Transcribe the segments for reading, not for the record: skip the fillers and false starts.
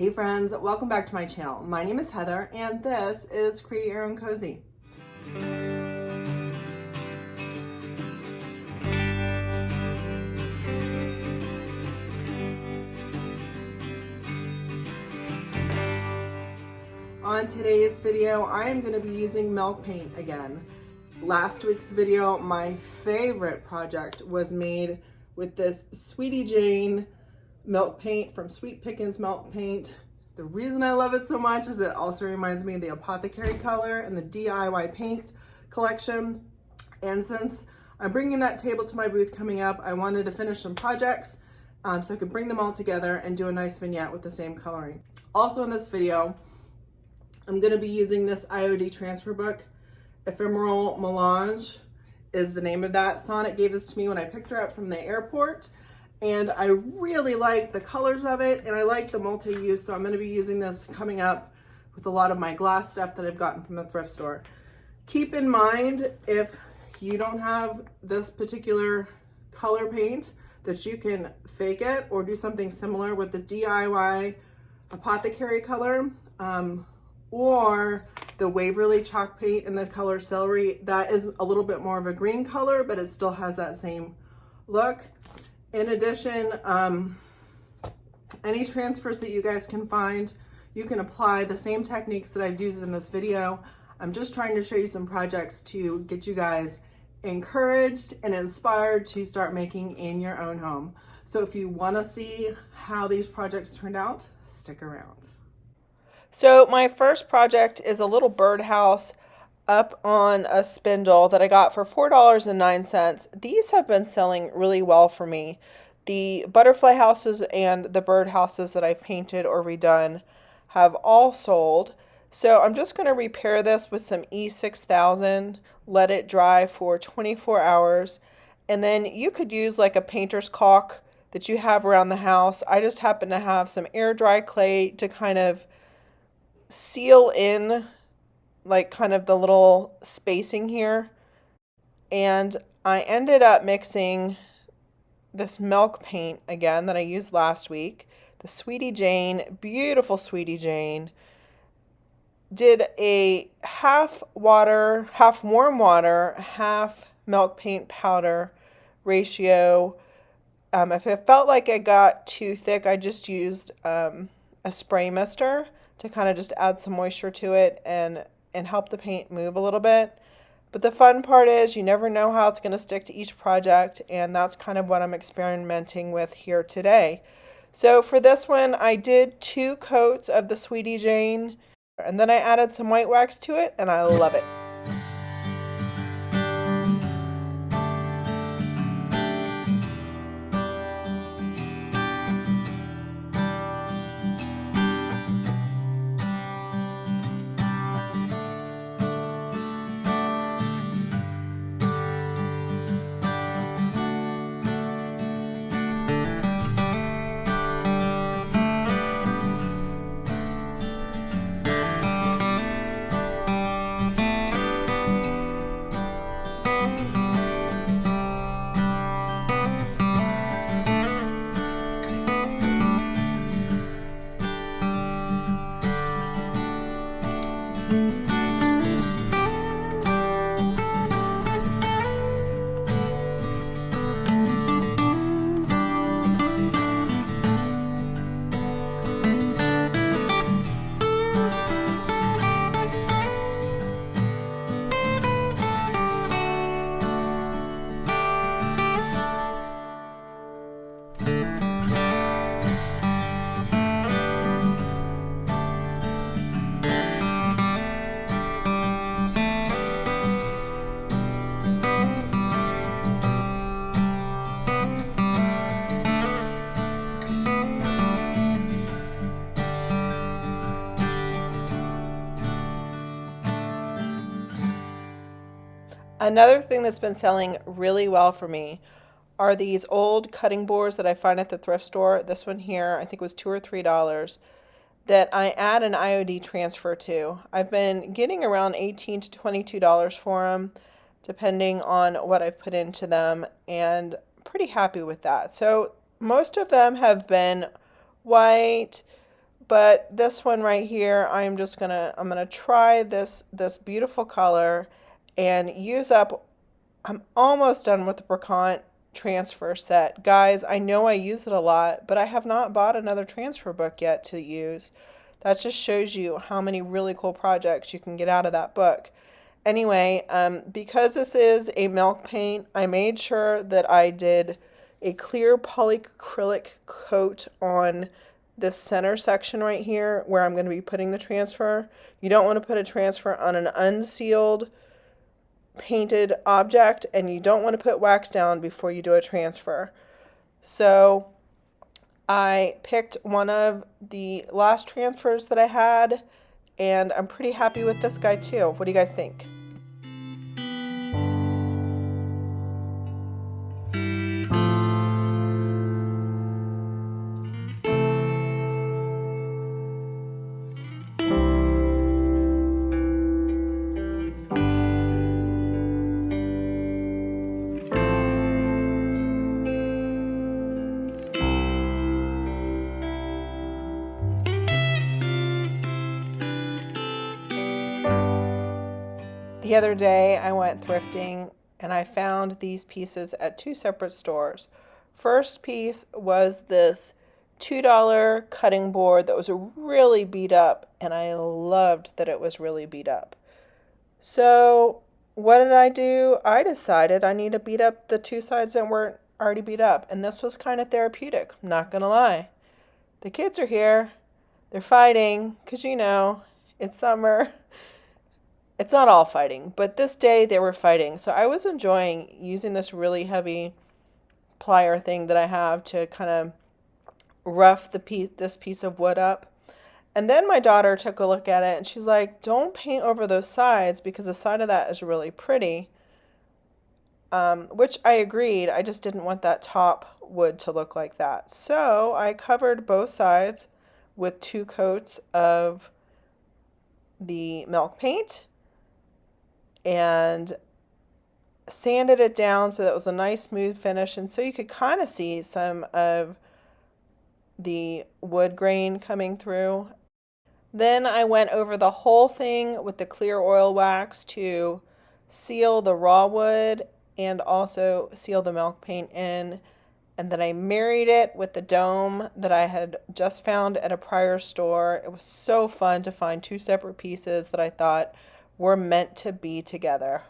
Hey friends, welcome back to my channel. My name is Heather and this is Create Your Own Cozy. On today's video, I am going to be using milk paint again. Last week's video, my favorite project was made with this Sweetie Jane milk paint from Sweet Pickins Milk Paint. The reason I love it so much is it also reminds me of the Apothecary color and the DIY paints collection. And since I'm bringing that table to my booth coming up, I wanted to finish some projects so I could bring them all together and do a nice vignette with the same coloring. Also in this video, I'm going to be using this IOD transfer book. Ephemeral Melange is the name of that. Somnet gave this to me when I picked her up from the airport. And I really like the colors of it, and I like the multi-use, so I'm going to be using this coming up with a lot of my glass stuff that I've gotten from the thrift store. Keep in mind, if you don't have this particular color paint, that you can fake it or do something similar with the DIY Apothecary color, or the Waverly chalk paint in the color Celery. That is a little bit more of a green color, but it still has that same look. In addition, any transfers that you guys can find, you can apply the same techniques that I've used in this video. I'm just trying to show you some projects to get you guys encouraged and inspired to start making in your own home. So if you want to see how these projects turned out, stick around. So my first project is a little birdhouse up on a spindle that I got for $4.09. These have been selling really well for me. The butterfly houses and the bird houses that I've painted or redone have all sold. So I'm just going to repair this with some E6000, let it dry for 24 hours. And then you could use like a painter's caulk that you have around the house. I just happen to have some air dry clay to kind of seal in like kind of the little spacing here. And I ended up mixing this milk paint again that I used last week, the Sweetie Jane, beautiful Sweetie Jane. Did a half water, half warm water, half milk paint powder ratio. If it felt like it got too thick, I just used a spray mister to kind of just add some moisture to it and help the paint move a little bit. But the fun part is you never know how it's going to stick to each project, and that's kind of what I'm experimenting with here today. So for this one, I did 2 coats of the Sweetie Jane, and then I added some white wax to it, and I love it. Another thing that's been selling really well for me are these old cutting boards that I find at the thrift store. This one here, I think was $2 or $3, that I add an IOD transfer to. I've been getting around $18 to $22 for them, depending on what I've put into them, and pretty happy with that. So most of them have been white But this one right here, I'm gonna try this beautiful color and use up. I'm almost done with the Brocante transfer set. Guys, I know I use it a lot, but I have not bought another transfer book yet to use. That just shows you how many really cool projects you can get out of that book. Anyway, because this is a milk paint, I made sure that I did a clear polyacrylic coat on this center section right here where I'm going to be putting the transfer. You don't want to put a transfer on an unsealed painted object, and you don't want to put wax down before you do a transfer. So I picked one of the last transfers that I had, and I'm pretty happy with this guy too. What do you guys think? The other day I went thrifting and I found these pieces at two separate stores. First piece was this $2 cutting board that was really beat up, and I loved that it was really beat up. So what did I do? I decided I need to beat up the two sides that weren't already beat up, and this was kind of therapeutic, I'm not gonna lie. The kids are here. They're fighting because, you know, it's summer. It's not all fighting, but this day they were fighting. So I was enjoying using this really heavy plier thing that I have to kind of rough this piece of wood up. And then my daughter took a look at it and she's like, don't paint over those sides because the side of that is really pretty. Which I agreed. I just didn't want that top wood to look like that. So I covered both sides with 2 coats of the milk paint and sanded it down so that it was a nice smooth finish, and so you could kind of see some of the wood grain coming through. Then I went over the whole thing with the clear oil wax to seal the raw wood and also seal the milk paint in, and then I married it with the dome that I had just found at a prior store. It was so fun to find 2 separate pieces that I thought were meant to be together.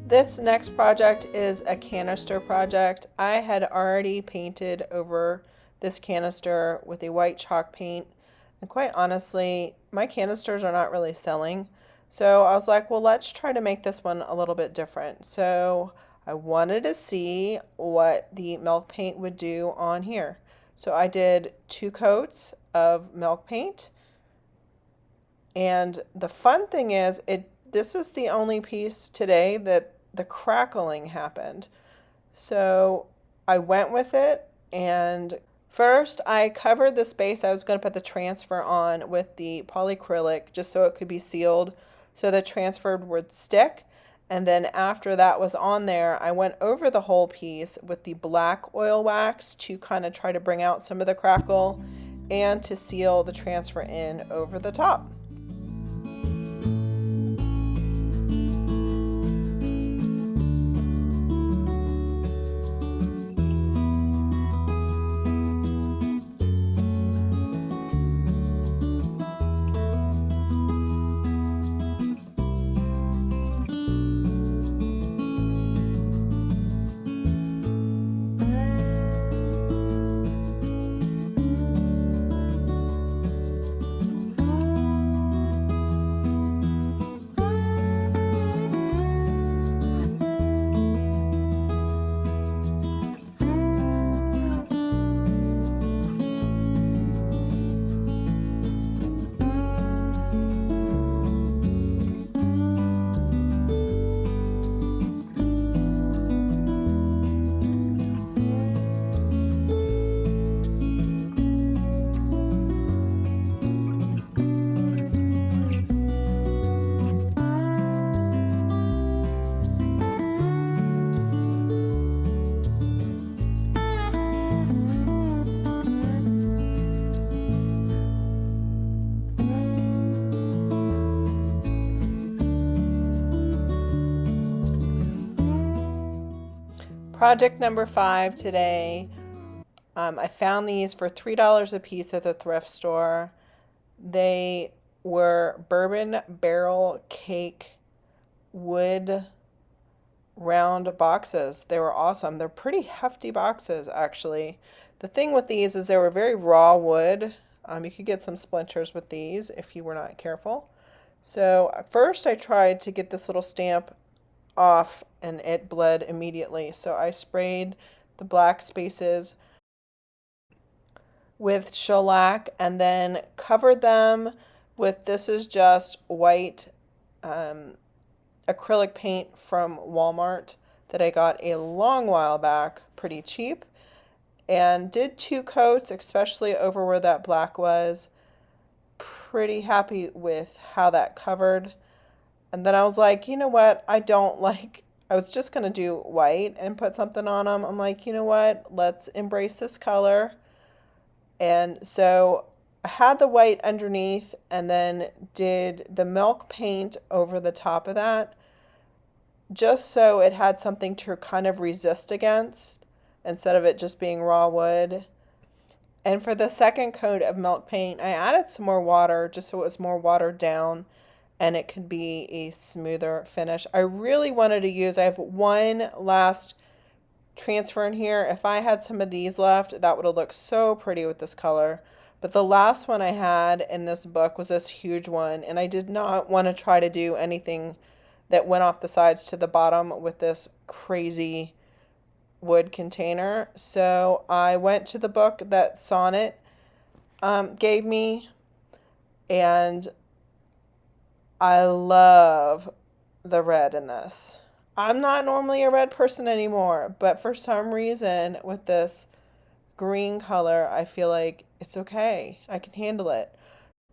This next project is a canister project. I had already painted over this canister with a white chalk paint, and quite honestly, my canisters are not really selling. So I was like, well, let's try to make this one a little bit different. So I wanted to see what the milk paint would do on here. So I did 2 coats of milk paint. And the fun thing is, this is the only piece today that the crackling happened. So I went with it, and first I covered the space I was going to put the transfer on with the polyacrylic just so it could be sealed so the transfer would stick. And then after that was on there, I went over the whole piece with the black oil wax to kind of try to bring out some of the crackle and to seal the transfer in over the top. Project number 5 today. I found these for $3 a piece at the thrift store. They were bourbon barrel cake wood round boxes. They were awesome. They're pretty hefty boxes, actually. The thing with these is they were very raw wood. You could get some splinters with these if you were not careful. So first I tried to get this little stamp off and it bled immediately. So I sprayed the black spaces with shellac and then covered them with, this is just white acrylic paint from Walmart that I got a long while back, pretty cheap, and did 2 coats, especially over where that black was. Pretty happy with how that covered. And then I was like, you know what, I was just going to do white and put something on them. I'm like, you know what, let's embrace this color. And so I had the white underneath and then did the milk paint over the top of that, just so it had something to kind of resist against instead of it just being raw wood. And for the second coat of milk paint, I added some more water just so it was more watered down and it could be a smoother finish. I really wanted to use, I have one last transfer in here. If I had some of these left, that would have looked so pretty with this color. But the last one I had in this book was this huge one, and I did not want to try to do anything that went off the sides to the bottom with this crazy wood container. So I went to the book that Somnet gave me, and I love the red in this. I'm not normally a red person anymore, but for some reason with this green color, I feel like it's okay. I can handle it.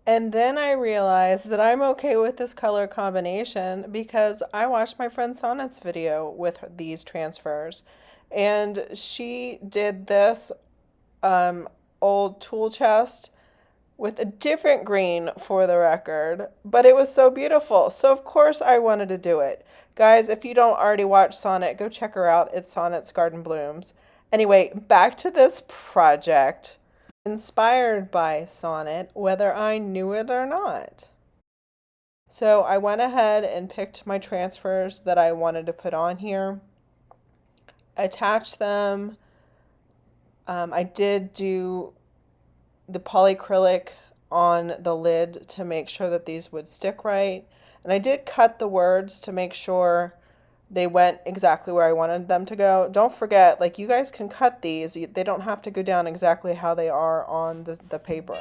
And then I realized that I'm okay with this color combination because I watched my friend Sonnet's video with these transfers. And she did this old tool chest with a different green, for the record, but it was so beautiful. So of course I wanted to do it. Guys, if you don't already watch Somnet, go check her out. It's Sonnet's Garden Blooms. Anyway, back to this project. Inspired by Somnet, whether I knew it or not. So I went ahead and picked my transfers that I wanted to put on here. Attached them. I did do the polyacrylic on the lid to make sure that these would stick right. And I did cut the words to make sure they went exactly where I wanted them to go. Don't forget, like, you guys can cut these. They don't have to go down exactly how they are on the paper.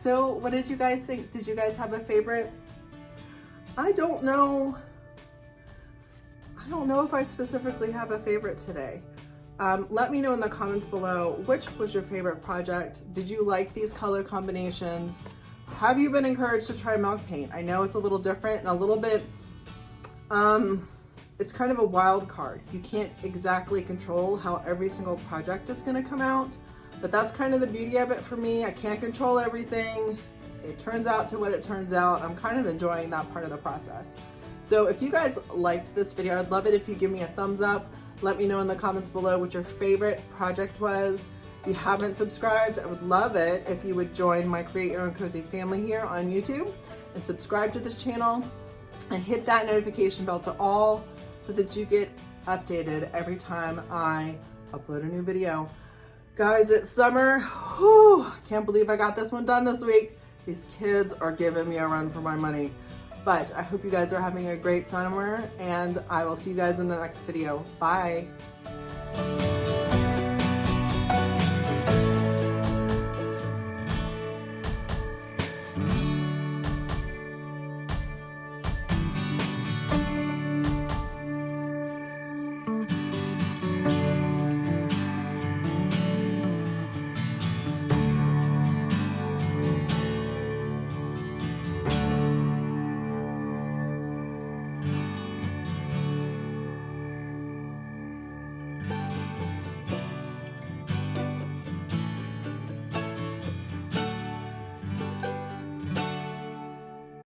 So what did you guys think? Did you guys have a favorite? I don't know if I specifically have a favorite today. Let me know in the comments below, which was your favorite project? Did you like these color combinations? Have you been encouraged to try milk paint? I know it's a little different and a little bit, it's kind of a wild card. You can't exactly control how every single project is gonna come out, but that's kind of the beauty of it for me. I can't control everything. It turns out to what it turns out. I'm kind of enjoying that part of the process. So if you guys liked this video, I'd love it if you give me a thumbs up. Let me know in the comments below what your favorite project was. If you haven't subscribed, I would love it if you would join my Create Your Own Cozy family here on YouTube and subscribe to this channel and hit that notification bell to all so that you get updated every time I upload a new video. Guys, it's summer. Whew, can't believe I got this one done this week. These kids are giving me a run for my money. But I hope you guys are having a great summer, and I will see you guys in the next video. Bye.